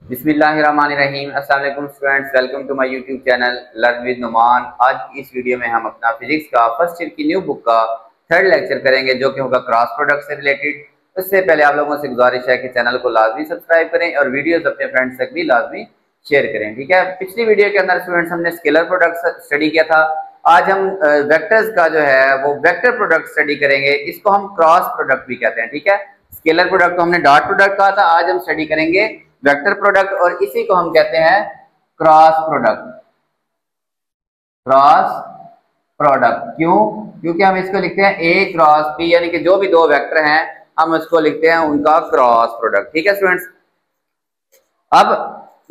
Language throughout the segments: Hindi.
बिस्मिल्लाहिर्रहमानिर्रहीम। अस्सलाम वालेकुम students, welcome to my YouTube channel learn with Numan. आज की इस वीडियो में हम अपना फिजिक्स का फर्स्ट ईयर की न्यू बुक का थर्ड लेक्चर करेंगे, जो कि होगा क्रॉस प्रोडक्ट से रिलेटेड। उससे पहले आप लोगों से गुजारिश है कि चैनल को लाजमी सब्सक्राइब करें और वीडियोस अपने फ्रेंड्स तक भी लाजमी शेयर करें। ठीक है, पिछली वीडियो के अंदर स्टूडेंट्स हमने स्केलर प्रोडक्ट स्टडी किया था। आज हम वेक्टर्स का जो है वो वेक्टर प्रोडक्ट स्टडी करेंगे। इसको हम क्रॉस प्रोडक्ट भी कहते हैं। ठीक है, स्केलर प्रोडक्ट को हमने डॉट प्रोडक्ट कहा था, आज हम स्टडी करेंगे वेक्टर प्रोडक्ट और इसी को हम कहते हैं क्रॉस प्रोडक्ट। क्रॉस प्रोडक्ट क्यों? क्योंकि हम इसको लिखते हैं ए क्रॉस बी, यानी कि जो भी दो वेक्टर हैं हम उसको लिखते हैं उनका क्रॉस प्रोडक्ट। ठीक है स्टूडेंट्स, अब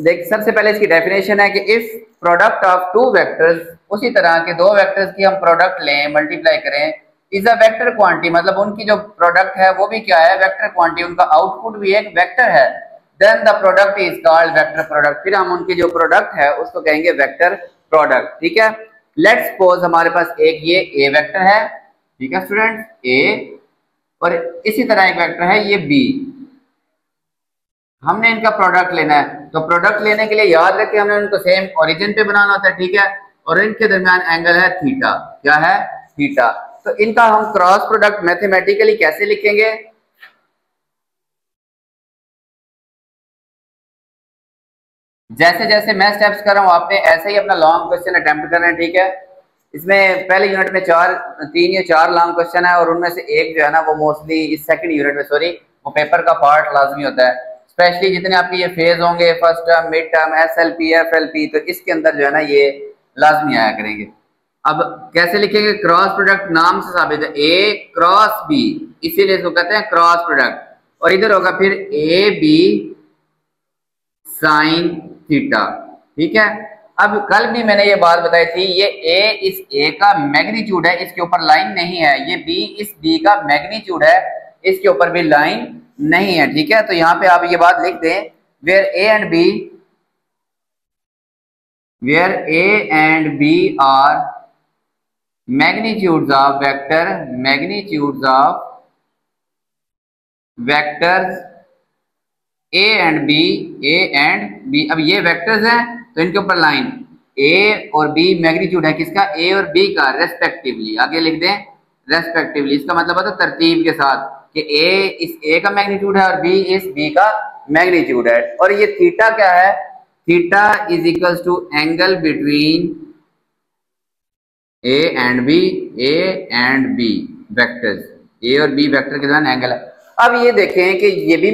देख सबसे पहले इसकी डेफिनेशन है कि if product of two vectors, उसी तरह के दो वेक्टर्स की हम प्रोडक्ट लें, मल्टीप्लाई करें, इज अ वेक्टर क्वांटिटी, मतलब उनकी जो प्रोडक्ट है वो भी क्या है, वेक्टर क्वांटिटी, उनका आउटपुट भी एक वेक्टर है। Then the product is called vector product, फिर हम उनकी जो प्रोडक्ट है उसको कहेंगे वेक्टर प्रोडक्ट। ठीक है, लेट्स सपोज हमारे पास एक ये ए वेक्टर है। ठीक है स्टूडेंट्स, ए, और इसी तरह एक वेक्टर है ये बी। हमने इनका प्रोडक्ट लेना है, तो प्रोडक्ट लेने के लिए याद रखें हमने उनको सेम ओरिजिन पे बनाना होता है। ठीक है, और इनके दरमियान एंगल है थीटा। क्या है? थीटा। तो इनका हम क्रॉस प्रोडक्ट मैथमेटिकली कैसे लिखेंगे? जैसे जैसे मैं स्टेप्स कर रहा हूं आपने ऐसे ही अपना लॉन्ग क्वेश्चन अटेम्प्ट करना है। ठीक है, इसमें पहले यूनिट में तीन या चार लॉन्ग क्वेश्चन है और उनमें से एक जो है ना वो मोस्टली इस सेकंड यूनिट में वो पेपर का पार्ट लाजमी होता है। स्पेशली जितने आपके ये फेज होंगे, first term, mid term, SLP, FLP, तो इसके अंदर जो है ना ये लाजमी आया करेंगे। अब कैसे लिखेंगे क्रॉस प्रोडक्ट? नाम से साबित है, ए क्रॉस बी, इसीलिए इसको कहते हैं क्रॉस प्रोडक्ट। और इधर होगा फिर ए बी साइन थीटा। ठीक है, अब कल भी मैंने ये बात बताई थी, ये ए इस ए का मैग्नीट्यूड है, इसके ऊपर लाइन नहीं है। ये बी इस बी का मैग्नीट्यूड है, इसके ऊपर भी लाइन नहीं है। ठीक है, तो यहां पे आप ये बात लिख दें, where A and B are magnitudes of vectors A and B. अब ये वेक्टर्स हैं तो इनके ऊपर लाइन, ए और बी मैग्नीट्यूड है किसका? ए और बी का रेस्पेक्टिवली। आगे लिख दें रेस्पेक्टिवली, इसका मतलब होता है तरतीब के साथ कि ए इस ए का मैग्नीट्यूड है और बी इस बी का मैग्नीट्यूड है। और ये थीटा क्या है? Theta is equals to angle between A and B vectors, A और बी वेक्टर के दरमियान एंगल है। अब ये देखें कि ये भी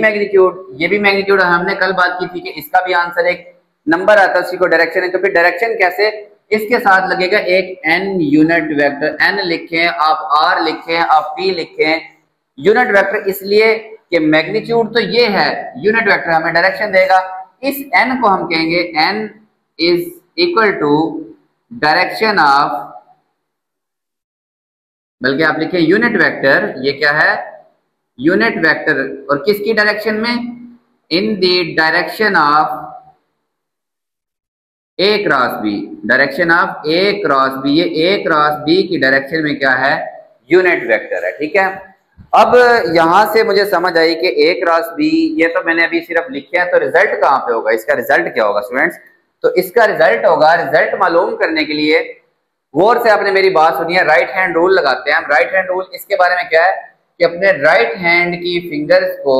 मैग्नीट्यूड हमने कल बात की थी कि इसका भी आंसर एक नंबर आता है, उसी को डायरेक्शन है। तो फिर डायरेक्शन कैसे? इसके साथ लगेगा एक n यूनिट वेक्टर। n लिखें आप, r लिखें आप, p लिखें। यूनिट वेक्टर इसलिए कि मैग्नीट्यूड तो ये है, यूनिट वेक्टर हमें डायरेक्शन देगा। इस n को हम कहेंगे n is equal to direction of, बल्कि आप लिखें यूनिट वेक्टर, ये क्या है? यूनिट वेक्टर, और किसकी डायरेक्शन में? In the direction of A cross B, direction of A cross B. ये ए क्रॉस बी की डायरेक्शन में क्या है? यूनिट वेक्टर है। ठीक है, अब यहां से मुझे समझ आई कि ए क्रॉस बी, ये तो मैंने अभी सिर्फ लिखे हैं, तो रिजल्ट कहां पे होगा? इसका रिजल्ट क्या होगा स्टूडेंट्स? तो इसका रिजल्ट होगा, रिजल्ट मालूम करने के लिए गौर से आपने मेरी बात सुनी है, राइट हैंड रूल लगाते हैं हम। राइट हैंड रूल इसके बारे में क्या है कि अपने राइट हैंड की फिंगर्स को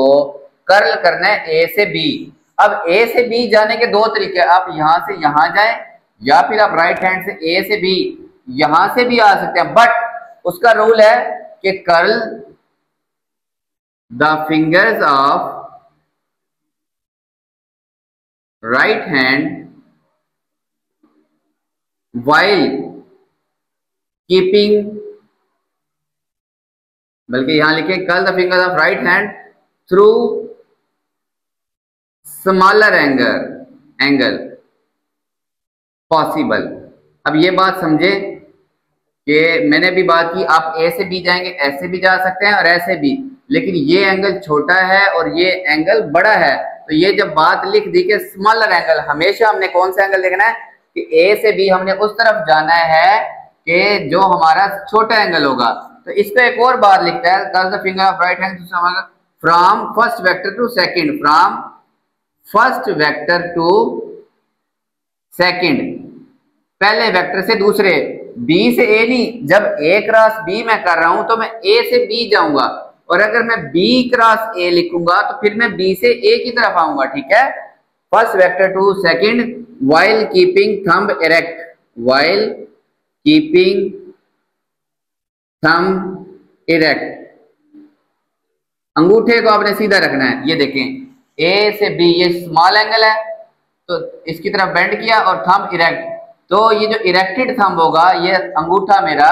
कर्ल करना है ए से बी। अब ए से बी जाने के दो तरीके, आप यहां से यहां जाएं या फिर आप राइट हैंड से ए से बी यहां से भी आ सकते हैं, बट उसका रूल है कि curl the fingers of right hand while keeping, बल्कि यहां लिखे curl the fingers of right hand through smaller angle possible. अब ये बात समझे कि मैंने भी बात की, आप ए से बी जाएंगे, ऐसे भी जा सकते हैं और ऐसे भी, लेकिन ये एंगल छोटा है और ये एंगल बड़ा है। तो ये जब बात लिख दी कि स्मॉलर एंगल, हमेशा हमने कौन सा एंगल देखना है कि ए से बी हमने उस तरफ जाना है कि जो हमारा छोटा एंगल होगा। तो इस पे एक और बात लिखता है, curl the finger of right hand from first vector to second, from first vector to second, पहले वेक्टर से दूसरे, बी से ए नहीं, जब ए क्रॉस बी मैं कर रहा हूं तो मैं ए से बी जाऊंगा, और अगर मैं बी क्रॉस ए लिखूंगा तो फिर मैं बी से ए की तरफ आऊंगा, ठीक है। First vector to second while keeping thumb erect, while keeping thumb erect, अंगूठे को आपने सीधा रखना है। ये देखें ए से बी, ये स्मॉल एंगल है तो इसकी तरफ बेंड किया, और थंब इरेक्ट, तो ये जो इरेक्टेड थंब होगा, ये अंगूठा मेरा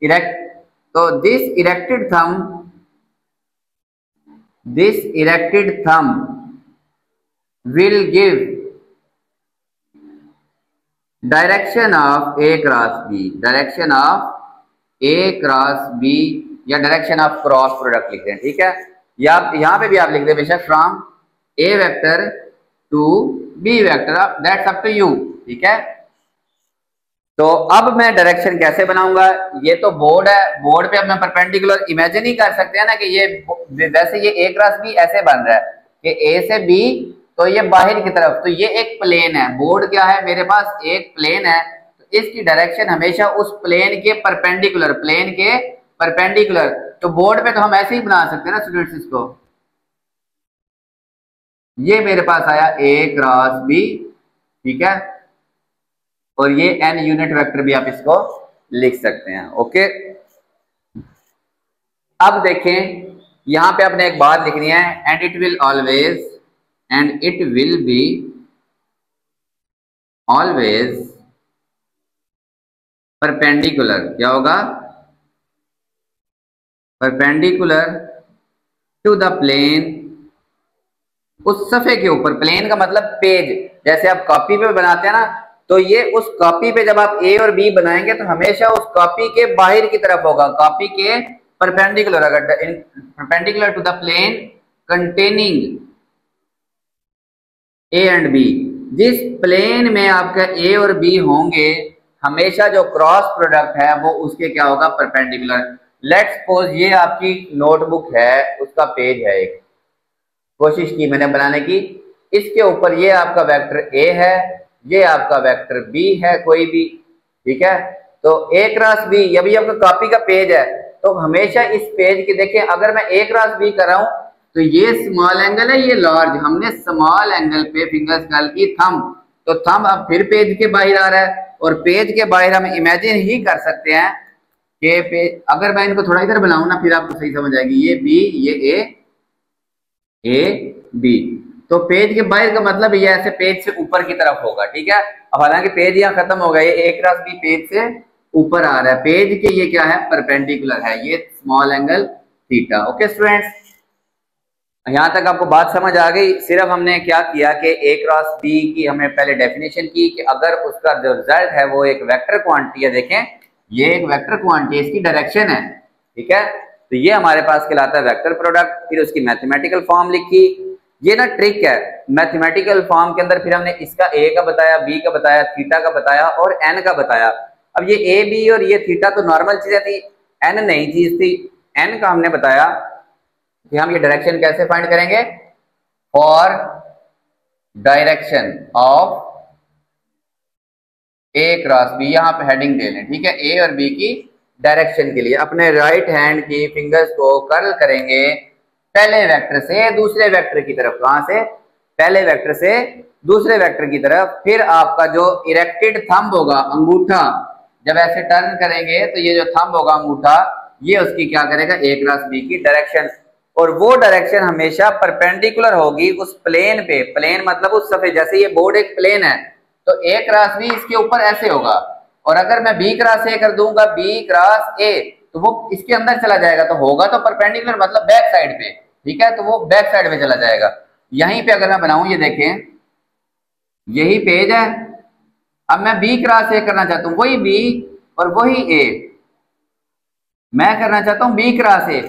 इरेक्ट, तो this erected thumb will give direction of A cross B, direction of A cross B, या डायरेक्शन ऑफ क्रॉस प्रोडक्ट लिखते हैं, ठीक है। या यहां पे भी आप लिख दे बेशक from A vector to B vector, that's up to you, ठीक है। तो अब मैं डायरेक्शन कैसे बनाऊंगा, ये तो बोर्ड है, बोर्ड पे अब मैं परपेंडिकुलर इमेजिन ही कर सकते हैं ना कि ये वैसे ये ए क्रॉस बी ऐसे बन रहा है कि ए से बी, तो ये बाहर की तरफ, तो ये एक प्लेन है, बोर्ड क्या है मेरे पास, एक प्लेन है, तो इसकी डायरेक्शन हमेशा उस प्लेन के परपेंडिकुलर, प्लेन के परपेंडिकुलर, तो बोर्ड पे तो हम ऐसे ही बना सकते हैं ना स्टूडेंट्स इसको। ये मेरे पास आया ए क्रॉस बी, ठीक है, और ये एन यूनिट वेक्टर भी आप इसको लिख सकते हैं, ओके। अब देखें यहां पे आपने एक बात लिखनी है, and it will be always perpendicular, क्या होगा, परपेंडिकुलर टू द प्लेन, उस सफ़े के ऊपर, प्लेन का मतलब पेज, जैसे आप कॉपी पे बनाते हैं ना, तो ये उस कॉपी पे जब आप ए और बी बनाएंगे तो हमेशा उस कॉपी के बाहर की तरफ होगा, कॉपी के परपेंडिकुलर, अगर perpendicular to the plane containing A and B, जिस प्लेन में आपका ए और बी होंगे हमेशा जो क्रॉस प्रोडक्ट है वो उसके क्या होगा, परपेंडिकुलर। लेट्स सपोज ये आपकी नोटबुक है, उसका पेज है, एक कोशिश की मैंने बनाने की, इसके ऊपर ये आपका वेक्टर ए है, ये आपका वेक्टर बी है कोई भी, ठीक है। तो ए क्रॉस बी, ये भी आपका कॉपी का पेज है, तो हमेशा इस पेज की देखें, अगर मैं ए क्रॉस बी कर रहा हूं तो ये स्मॉल एंगल है, ये लार्ज, हमने स्मॉल एंगल पे फिंगर्स डाल की थंब, तो थंब अब फिर पेज के बाहर आ रहा है, और पेज के बाहर हम इमेजिन ही कर सकते हैं कि पेज, अगर मैं इनको थोड़ा इधर बनाऊं ना फिर आपको सही समझ आएगी, ये बी, ये ए बी, तो पेज के बाहर का मतलब ये ऐसे पेज से ऊपर की तरफ होगा, ठीक है। अब हालांकि पेज यहाँ खत्म हो गया, ये ए क्रॉस बी पेज से ऊपर आ रहा है, पेज के ये क्या है, परपेंडिकुलर है, ये small angle theta, okay students. यहां तक आपको बात समझ आ गई। सिर्फ हमने क्या किया कि ए क्रॉस बी की हमने पहले डेफिनेशन की कि अगर उसका जो रिजल्ट है वो एक वेक्टर क्वांटिटी है, देखें ये एक वेक्टर क्वांटिटी है, इसकी डायरेक्शन है, ठीक है, तो ये हमारे पास कहलाता है वेक्टर प्रोडक्ट। फिर उसकी मैथमेटिकल फॉर्म लिखी, ये ना ट्रिक है, मैथमेटिकल फॉर्म के अंदर फिर हमने इसका ए का बताया, बी का बताया, थीटा का बताया और एन का बताया। अब ये ए बी और ये थीटा तो नॉर्मल चीजें थी, एन नई चीज थी। एन का हमने बताया कि हम ये डायरेक्शन कैसे फाइंड करेंगे, for direction of A cross B, यहां पे हेडिंग दे लें, ठीक है, ए और बी की डायरेक्शन के लिए अपने राइट हैंड की फिंगर्स को कर्ल करेंगे पहले वेक्टर से दूसरे वेक्टर की तरफ। कहां से, पहले वेक्टर से दूसरे वेक्टर की तरफ। फिर आपका जो इरेक्टेड थंब होगा, अंगूठा, जब ऐसे टर्न करेंगे तो ये जो थंब होगा अंगूठा, ये उसकी क्या करेगा, ए क्रॉस बी की डायरेक्शन, और वो डायरेक्शन हमेशा परपेंडिकुलर होगी उस प्लेन पे। प्लेन मतलब उस सफेद, जैसे ये बोर्ड एक प्लेन है तो ए क्रॉस बी इसके ऊपर ऐसे होगा, और अगर मैं बी क्रॉस ए कर दूंगा, बी क्रॉस ए, तो वो इसके अंदर चला जाएगा, तो होगा तो परपेंडिकुलर मतलब बैक साइड पे, ठीक है, तो वो बैक साइड पे चला जाएगा। यहीं पे अगर मैं बनाऊं, ये देखें यही पेज है, अब मैं बी क्रॉस ए करना चाहता हूं, वही बी और वही ए, मैं करना चाहता हूं बी क्रॉस ए।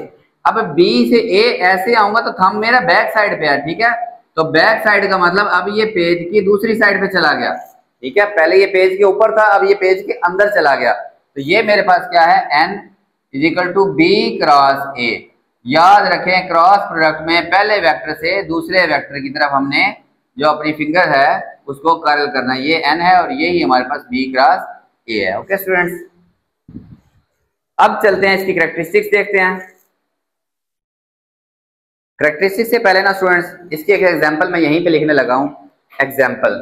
अब बी से ए ऐसे आऊंगा तो थंब मेरा बैक साइड पे है, ठीक है, तो बैक साइड का मतलब अब ये पेज की दूसरी साइड पे चला गया, ठीक है, पहले ये पेज के ऊपर था, अब ये पेज के अंदर चला गया, तो ये मेरे पास क्या है, N is equal to B cross A. याद रखें क्रॉस प्रोडक्ट में पहले वेक्टर से दूसरे वेक्टर की तरफ हमने जो अपनी फिंगर है उसको कर्ल करना है। ये एन है और ये ही हमारे पास बी क्रॉस ए है। ओके स्टूडेंट्स, अब चलते हैं इसकी कैरेक्टरिस्टिक्स देखते हैं। कैरेक्टरिस्टिक्स से पहले ना स्टूडेंट्स इसकी एक एग्जांपल मैं यहीं पे लिखने लगा हूं। Example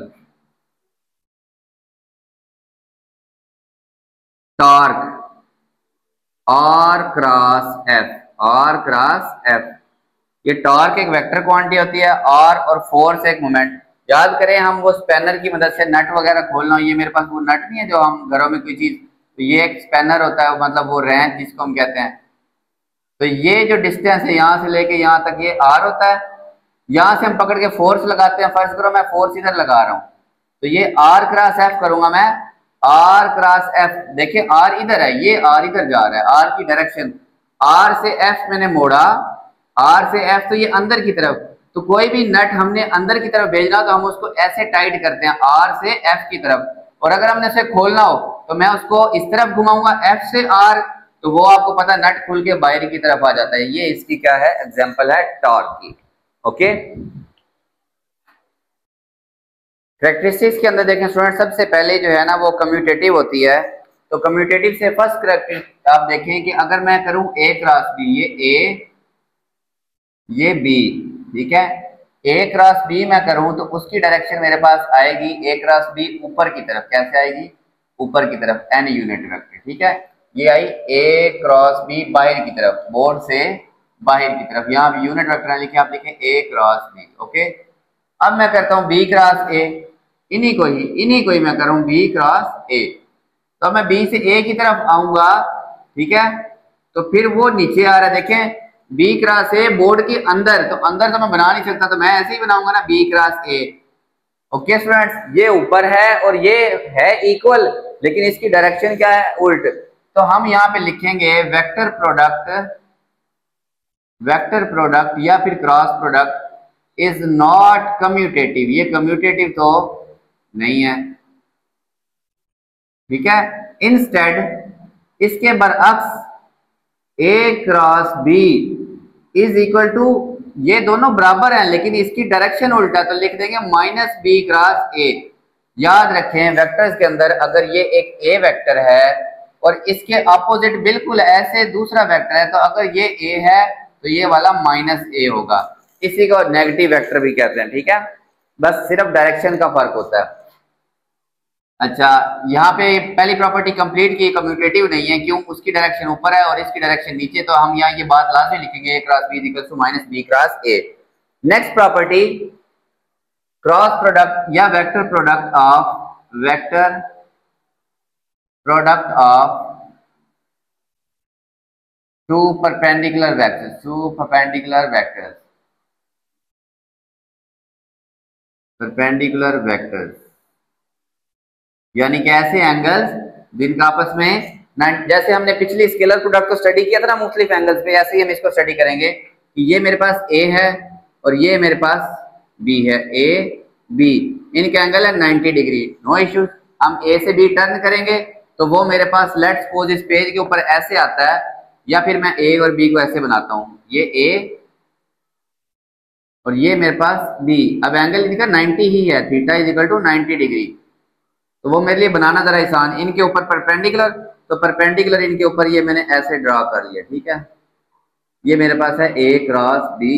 torque R cross F, R cross F. ये टॉर्क एक वेक्टर क्वांटिटी होती है, आर और फोर्स एक मोमेंट। याद करें हम वो स्पैनर की मदद से नट वगैरह खोलना हो, ये मेरे पास वो नट नहीं है जो हम घरों में कोई चीज, तो ये एक स्पैनर होता है, मतलब वो रेंच जिसको हम कहते हैं। तो ये जो डिस्टेंस है यहाँ से लेके यहाँ तक ये आर होता है। यहाँ से हम पकड़ के फोर्स लगाते हैं, फर्ज करो मैं फोर्स इधर लगा रहा हूँ, तो ये आर क्रॉस एफ करूंगा मैं। आर क्रॉस एफ, देखिए आर इधर है, ये आर इधर जा रहा है, आर की डायरेक्शन, आर से एफ मैंने मोड़ा, आर से एफ तो ये अंदर की तरफ। तो कोई भी नट हमने अंदर की तरफ भेजना तो हम उसको ऐसे टाइट करते हैं आर से एफ की तरफ, और अगर हमने इसे खोलना हो तो मैं उसको इस तरफ घुमाऊंगा एफ से आर, तो वो आपको पता नट खुल के बाहर की तरफ आ जाता है। ये इसकी क्या है, एग्जांपल है टॉर्क की। ओके, कैरेक्टरिस्टिक्स के अंदर देखें स्टूडेंट, सबसे पहले जो है ना वो कम्यूटेटिव होती है। तो कम्यूटेटिव से फर्स्ट कैरेक्टरिस्टिक आप देखें कि अगर मैं करूं ए क्रॉस बी, ये ए ये बी, ठीक है, ए क्रॉस बी मैं करूं तो उसकी डायरेक्शन मेरे पास आएगी ए क्रॉस बी ऊपर की तरफ। कैसे आएगी, ऊपर की तरफ, एन यूनिट वेक्टर, ठीक है। ये आई ए क्रॉस बी बाहर की तरफ, बोर्ड से बाहर की तरफ, यहाँ भी यूनिट वेक्टर लिखे, आप लिखें ए क्रॉस बी। ओके, अब मैं करता हूं बी क्रॉस ए, इन्हीं को ही मैं करूं बी क्रॉस ए। तो मैं बी से ए की तरफ आऊंगा, ठीक है, तो फिर वो नीचे आ रहा है, देखें बी क्रॉस ए बोर्ड के अंदर, तो अंदर तो मैं बना नहीं सकता, तो मैं ऐसे ही बनाऊंगा ना B cross A. Okay students, ये ऊपर है और ये है इक्वल, लेकिन इसकी डायरेक्शन क्या है, उल्ट। तो हम यहाँ पे लिखेंगे वेक्टर प्रोडक्ट, वेक्टर प्रोडक्ट या फिर cross product is not commutative. ये कम्यूटेटिव तो नहीं है, ठीक है। इंस्टेड इसके बरअक्स A cross B is equal to, ये दोनों बराबर हैं लेकिन इसकी डायरेक्शन उल्टा, तो लिख देंगे माइनस बी क्रॉस ए। याद रखें वेक्टर्स के अंदर अगर ये एक ए वेक्टर है और इसके अपोजिट बिल्कुल ऐसे दूसरा वेक्टर है, तो अगर ये ए है तो ये वाला माइनस ए होगा। इसी को नेगेटिव वेक्टर भी कहते हैं, ठीक है, बस सिर्फ डायरेक्शन का फर्क होता है। अच्छा, यहाँ पे पहली प्रॉपर्टी कंप्लीट की, कम्यूटेटिव नहीं है, क्यों, उसकी डायरेक्शन ऊपर है और इसकी डायरेक्शन नीचे, तो हम यहाँ ये बात लाजमी लिखेंगे A cross B is equal to minus B cross A. Next property cross product या vector product of two perpendicular vectors, perpendicular vectors यानी कि ऐसे एंगल्स जिनका आपस में, जैसे हमने पिछली स्केलर प्रोडक्ट को स्टडी किया था ना मुख्तलिफ एंगल्स पे, ऐसे ही हम इसको स्टडी करेंगे कि ये मेरे पास ए है और ये मेरे पास बी है, ए बी, इनका एंगल है 90 डिग्री, नो इश्यूज। हम ए से बी टर्न करेंगे तो वो मेरे पास लेट्स सपोज इस पेज के ऊपर ऐसे आता है, या फिर मैं ए और बी को ऐसे बनाता हूं, ये ए और ये मेरे पास बी। अब एंगल इनका 90 ही है, theta is equal to 90 degree, तो वो मेरे लिए बनाना जरा आसान, इनके ऊपर परपेंडिकुलर, तो परपेंडिकुलर इनके ऊपर ये मैंने ऐसे ड्रा कर लिया, ठीक है। ये मेरे पास है ए क्रॉस बी।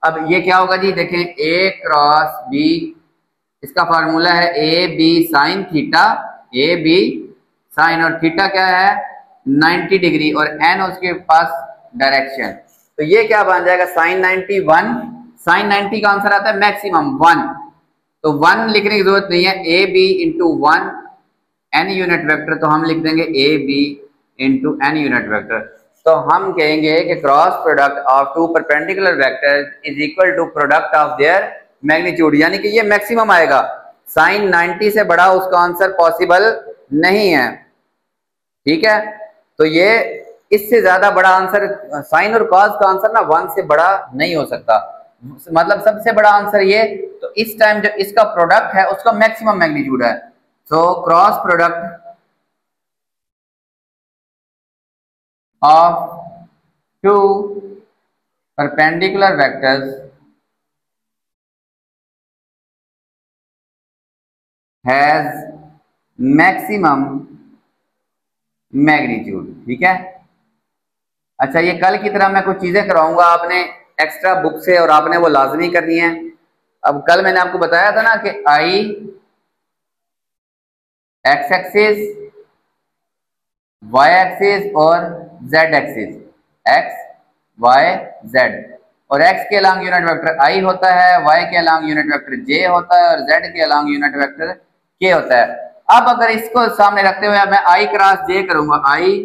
अब ये क्या होगा जी, देखें ए क्रॉस बी, इसका फार्मूला है A B sine theta, A B sine, और थीटा क्या है 90 डिग्री, और एन उसके पास डायरेक्शन, तो ये क्या बन जाएगा साइन 90 1, साइन 90 का आंसर आता है मैक्सिमम 1, तो 1 लिखने की जरूरत नहीं है, A B into 1 N unit vector, तो हम लिख देंगे A B into N unit vector. तो हम कहेंगे कि cross product of two perpendicular vector is equal to product of their magnitude, यानी कि ये मैक्सिमम आएगा, साइन 90 से बड़ा उसका आंसर पॉसिबल नहीं है, ठीक है। तो ये इससे ज्यादा बड़ा आंसर, साइन और कॉस का आंसर ना 1 से बड़ा नहीं हो सकता, मतलब सबसे बड़ा आंसर ये, तो इस टाइम जो इसका प्रोडक्ट है उसका मैक्सिमम मैग्नीट्यूड है। So cross product of two perpendicular vectors has maximum magnitude. ठीक है। अच्छा, ये कल की तरह मैं कुछ चीजें कराऊंगा आपने एक्स्ट्रा बुक से और आपने वो लाजमी करनी है। अब कल मैंने आपको बताया था ना कि I X axis, Y axis और Z axis, X Y Z, और एक्स के अलॉन्ग यूनिट वेक्टर आई होता है, वाई के अलॉन्ग यूनिट वेक्टर जे होता है और जेड के अलॉन्ग यूनिट वेक्टर के होता है। अब अगर इसको सामने रखते हुए मैं आई क्रॉस जे करूंगा, आई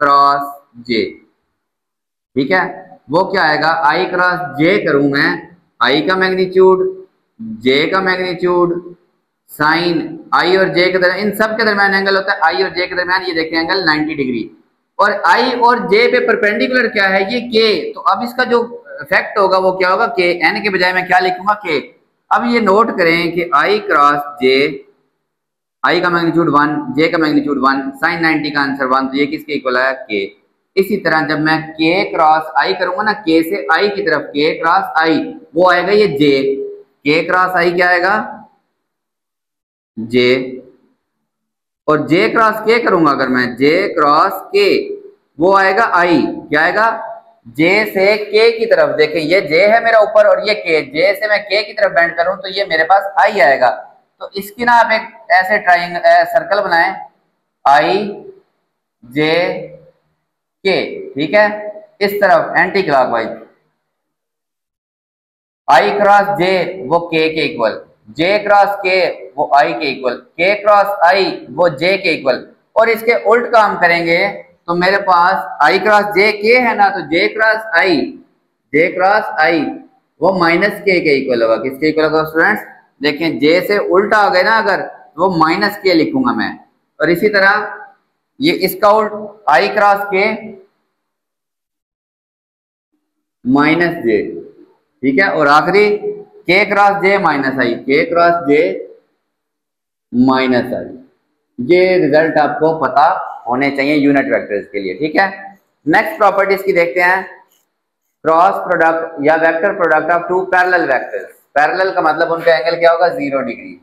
क्रॉस जे, ठीक है, वो क्या आएगा, आई क्रॉस जे करूं मैं, आई का मैग्नीट्यूड, जे का मैग्नीट्यूड, साइन आई और जे के दरमियान, इन सब के दरमियान एंगल होता है आई और जे के दरमियान, ये देखिए एंगल 90 डिग्री, और आई और जे पे परपेंडिकुलर क्या है, ये के। तो अब इसका जो इफेक्ट होगा वो क्या होगा, के, एन के बजाय मैं क्या लिखूंगा, के। अब ये नोट करें कि आई क्रॉस जे, आई का मैग्नीट्यूड 1, जे का मैग्नीट्यूड 1, साइन 90 का आंसर 1, तो ये किसके इक्वल है, के। इसी तरह जब मैं के क्रॉस आई करूंगा ना, के से आई की तरफ, के क्रॉस आई, वो आएगा ये जे, के क्रॉस आई क्या आएगा, जे, और जे क्रॉस के करूंगा अगर मैं, जे क्रॉस के, वो आएगा आई, क्या आएगा, जे से के की तरफ, देखें ये जे है मेरा ऊपर और ये के, जे से मैं के की तरफ बेंड करूं तो ये मेरे पास आई आएगा। तो इसकी ना आप एक ऐसे ट्राइंगल सर्कल बनाएं, आई जे के, ठीक है, इस तरफ एंटी क्लॉकवाइज, आई क्रॉस जे वो के इक्वल, जे क्रॉस के वो आई के इक्वल, के क्रॉस आई वो जे के इक्वल, और इसके उल्ट काम करेंगे तो मेरे पास आई क्रॉस जे के है ना, तो जे क्रॉस आई वो माइनस के इक्वल होगा, किसके इक्वल होगा स्टूडेंट्स, देखें जे से उल्टा आ गए ना अगर, वो माइनस के लिखूंगा मैं, और इसी तरह ये इसका उल्ट आई क्रॉस के माइनस जे, ठीक है, और आखिरी के क्रॉस जे माइनस आई, के क्रॉस जे माइनस आई। ये रिजल्ट आपको पता होने चाहिए यूनिट वेक्टर्स के लिए, ठीक है। नेक्स्ट प्रॉपर्टीज की देखते हैं, क्रॉस प्रोडक्ट या vector product of two parallel vectors. Parallel का मतलब उनका एंगल क्या होगा, 0 degree.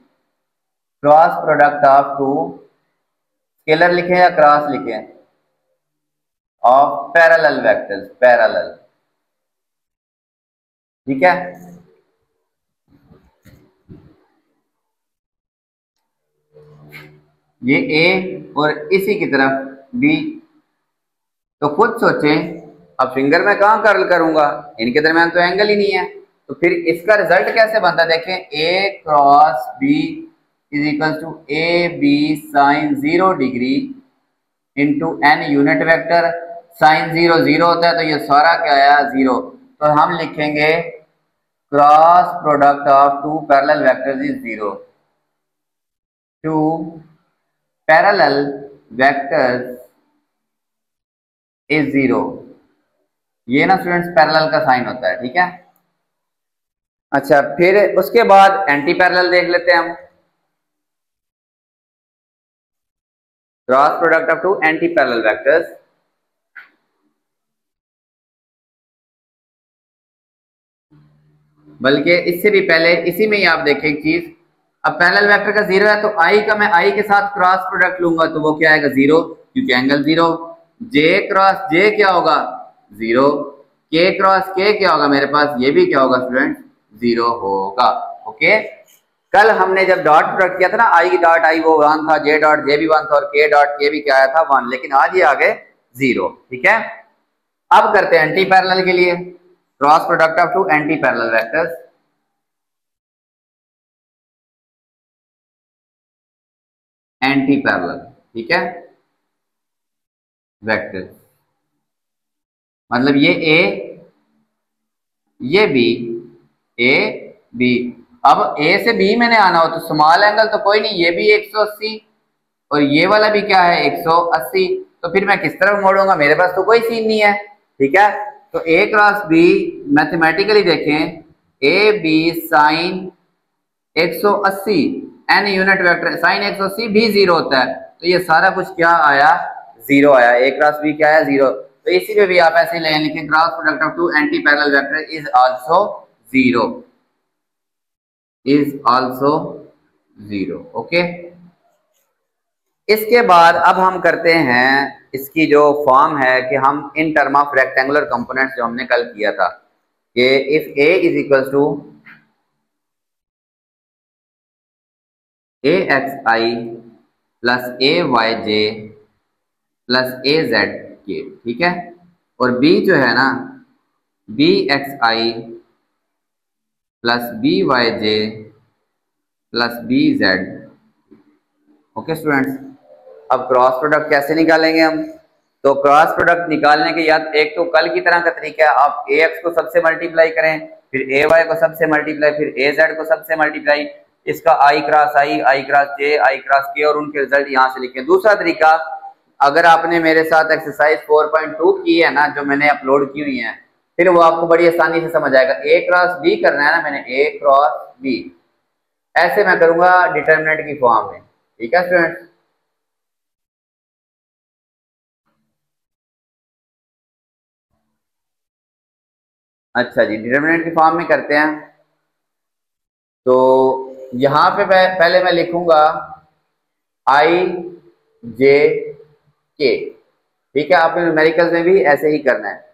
Cross product of two, scalar लिखें या क्रॉस लिखें, ऑफ पैरेलल वेक्टर्स, पैरेलल, ठीक है। ये ए और इसी की तरफ बी, तो खुद सोचें, अब फिंगर में कहां कर्ल करूंगा, इनके दरमियान तो एंगल ही नहीं है, तो फिर इसका रिजल्ट कैसे बनता है, देखें, A cross B is equal to A B sine 0 degree into N unit vector, sine 0 0 होता है तो ये सारा क्या आया 0, तो हम लिखेंगे cross product of two parallel vectors is 0, two parallel vectors is 0, ये ना स्टूडेंट्स पैरेलल का साइन होता है, ठीक है। अच्छा, फिर उसके बाद एंटी पैरेलल देख लेते हैं हम, cross product of two anti parallel vectors, बल्कि इससे भी पहले इसी में ही आप देखें एक चीज, अब पैरेलल वेक्टर का 0 है तो आई का मैं आई के साथ क्रॉस प्रोडक्ट लूंगा तो वो क्या आएगा 0, क्योंकि एंगल 0, जे क्रॉस जे क्या होगा 0, के क्रॉस के क्या होगा मेरे पास, ये भी क्या होगा स्टूडेंट 0 होगा, ओके। कल हमने जब डॉट प्रोडक्ट किया था ना, आई डॉट आई वो 1 था, जे डॉट जे भी 1 था और के डॉट के भी क्या आया था 1, लेकिन आज ये आ गए 0, ठीक है। अब करते हैं एंटी पैरेलल के लिए, cross product of two anti parallel vectors, anti parallel, ठीक है, वेक्टर्स, मतलब ये ए, ये बी, ए बी, अब ए से बी मैंने आना हो तो स्मॉल एंगल तो कोई नहीं, ये भी 180 और ये वाला भी क्या है 180, तो फिर मैं किस तरफ मोड़ूंगा, मेरे पास तो कोई सीन नहीं है, ठीक है। तो ए क्रॉस बी मैथमेटिकली देखें, A B sine 180 N unit vector, sine 180 भी 0 होता है, तो ये सारा कुछ क्या आया 0 आया, ए क्रॉस बी क्या आया 0, तो इसी पे भी आप ऐसे ले लिखें, cross product of two anti parallel vector is also 0, is also 0, okay. इसके बाद अब हम करते हैं इसकी जो फॉर्म है कि हम in term of rectangular components जो हमने कल किया था कि if A is equal to A x i plus A y j plus A z k, ठीक है, और बी जो है ना B x i plus B y j plus B Z. Okay students, अब क्रॉस प्रोडक्ट कैसे निकालेंगे हम? तो क्रॉस प्रोडक्ट निकालने के याद एक तो कल की तरह का तरीका है, आप ए एक्स को सबसे मल्टीप्लाई करें, फिर ए वाई को सबसे मल्टीप्लाई, फिर ए जेड को सबसे मल्टीप्लाई, इसका आई क्रॉस जे, आई क्रॉस के, और उनके रिजल्ट यहाँ से लिखें। दूसरा तरीका, अगर आपने मेरे साथ एक्सरसाइज 4.2 की है ना, जो मैंने अपलोड की हुई है, फिर वो आपको बड़ी आसानी से समझ आएगा। ए क्रॉस बी करना है ना, मैंने ए क्रॉस बी ऐसे मैं करूंगा डिटर्मिनेंट की फॉर्म में, ठीक है स्टूडेंट। अच्छा जी, डिटर्मिनेंट की फॉर्म में करते हैं। तो यहां पे पहले मैं लिखूंगा आई जे के, ठीक है, आपने न्यूमेरिकल्स में भी ऐसे ही करना है।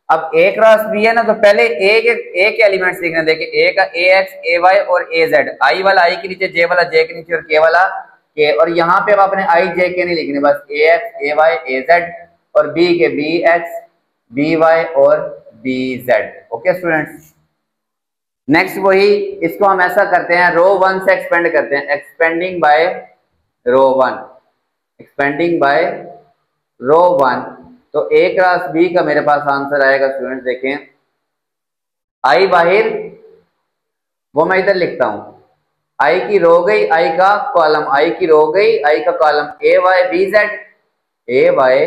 अब ए क्रॉस बी है ना, तो पहले ए के एलिमेंट्स लिखने, देखिए ए का ए एक्स ए वाई और ए जेड, आई वाला आई के नीचे, जे वाला जे के नीचे और के वाला के, और यहाँ पे अब आपने आई जे के नहीं लिखने, बस A X A Y A Z, और बी के बी एक्स बी वाई और B Z. Okay students, next वही, इसको हम ऐसा करते हैं, रो 1 से एक्सपेंड करते हैं, एक्सपेंडिंग बाय रो 1, एक्सपेंडिंग बाय रो 1। तो ए क्रॉस बी का मेरे पास आंसर आएगा स्टूडेंट, देखें, आई बाहर, वो मैं इधर लिखता हूं, आई की रो गई, आई का कॉलम, आई की रो गई, आई का कॉलम, ए वाई बी जेड, ए वाई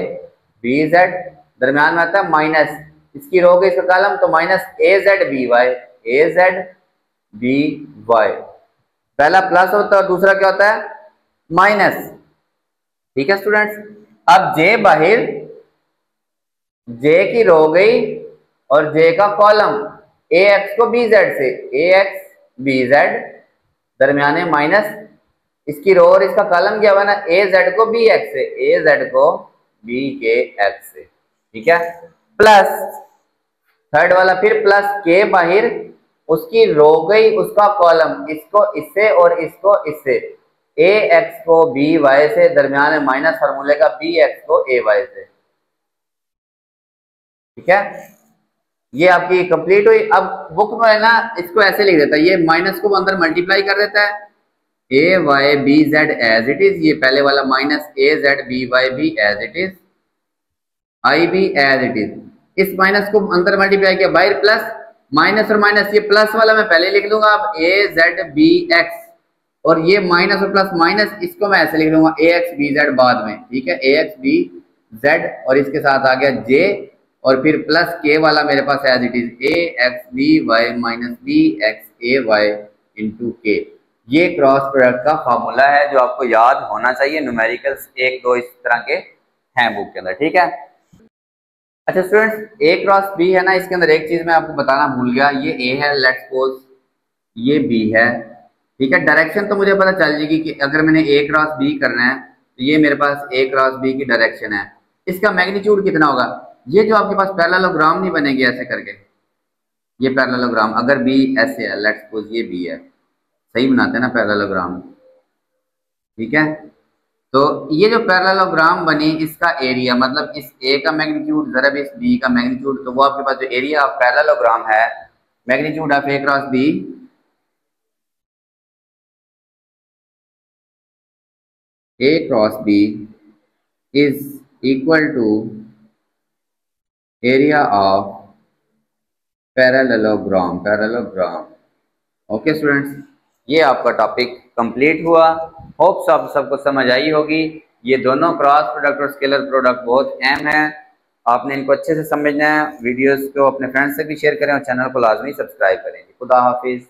बी जेड, दरम्यान में आता है माइनस, इसकी रो गई, इसका कॉलम, तो minus A z B Y, A z B Y. पहला प्लस होता है और दूसरा क्या होता है? माइनस, ठीक है स्टूडेंट्स। अब जे बाहर, जे की रो गई और जे का कॉलम, ए एक्स को बी जेड से, ए एक्स बी जेड, दरमियाने माइनस, इसकी रो और इसका कॉलम क्या बना, ए जेड को बी एक्स से, ए जेड को बी के एक्स से, ठीक है, प्लस थर्ड वाला फिर प्लस के बाहर, उसकी रो गई, उसका कॉलम, इसको इससे और इसको इससे, ए एक्स को बी वाई से, दरमियान में माइनस फार्मूले का, बी एक्स को ए वाई से, ठीक है। ये आपकी कंप्लीट हुई। अब बुक में है ना, इसको ऐसे लिख देता है, ये माइनस को अंदर मल्टीप्लाई कर देता है, A y B z as it is, ये पहले वाला minus A z B y भी as it is, i B as it is, इस माइनस को अंदर मल्टीप्लाई किया, बाहर प्लस, माइनस और माइनस, ये प्लस वाला मैं पहले लिख लूंगा, अब ए जेड बी एक्स, और ये माइनस और प्लस माइनस, इसको मैं ऐसे लिख लूंगा ए एक्स बी जेड बाद में, ठीक है, ए एक्स बी जेड, और इसके साथ आ गया जे, और फिर प्लस के वाला मेरे पास as it is, A x B y minus B x A y into k. ये क्रॉस प्रोडक्ट का फॉर्मूला है जो आपको याद होना चाहिए, न्यूमेरिकल्स 1-2 इस तरह के हैं बुक के अंदर, ठीक है। अच्छा स्टूडेंट्स, ए क्रॉस बी है ना, इसके अंदर एक चीज मैं आपको बताना भूल गया, ये ए है, लेट्स सपोज ये बी है, ठीक है, डायरेक्शन तो मुझे पता चल जाएगी कि अगर मैंने ए क्रॉस बी करना है तो ये मेरे पास ए क्रॉस बी की डायरेक्शन है, इसका मैग्नीट्यूड कितना होगा, ये जो आपके पास पैरेललोग्राम नहीं बनेगी ऐसे करके, ये पैरेललोग्राम अगर बी ऐसे है, लेट्स सपोज ये बी है, सही बनाते हैं ना पैरेललोग्राम, ठीक है, तो ये जो पैरेललोग्राम बनी, इसका एरिया मतलब इस ए का मैग्नीट्यूड ज़रा इस बी का मैग्नीट्यूड, तो वो आपके पास जो एरिया ऑफ पैरेललोग्राम है, magnitude of A cross B, A cross B is equal to area of parallelogram, parallelogram. Okay students, ये आपका टॉपिक कंप्लीट हुआ, होप्स आप सबको समझ आई होगी। ये दोनों क्रॉस प्रोडक्ट और स्केलर प्रोडक्ट बहुत अहम है, आपने इनको अच्छे से समझना है। वीडियोस को अपने फ्रेंड्स से भी शेयर करें और चैनल को लाजमी सब्सक्राइब करें। खुदा हाफिज।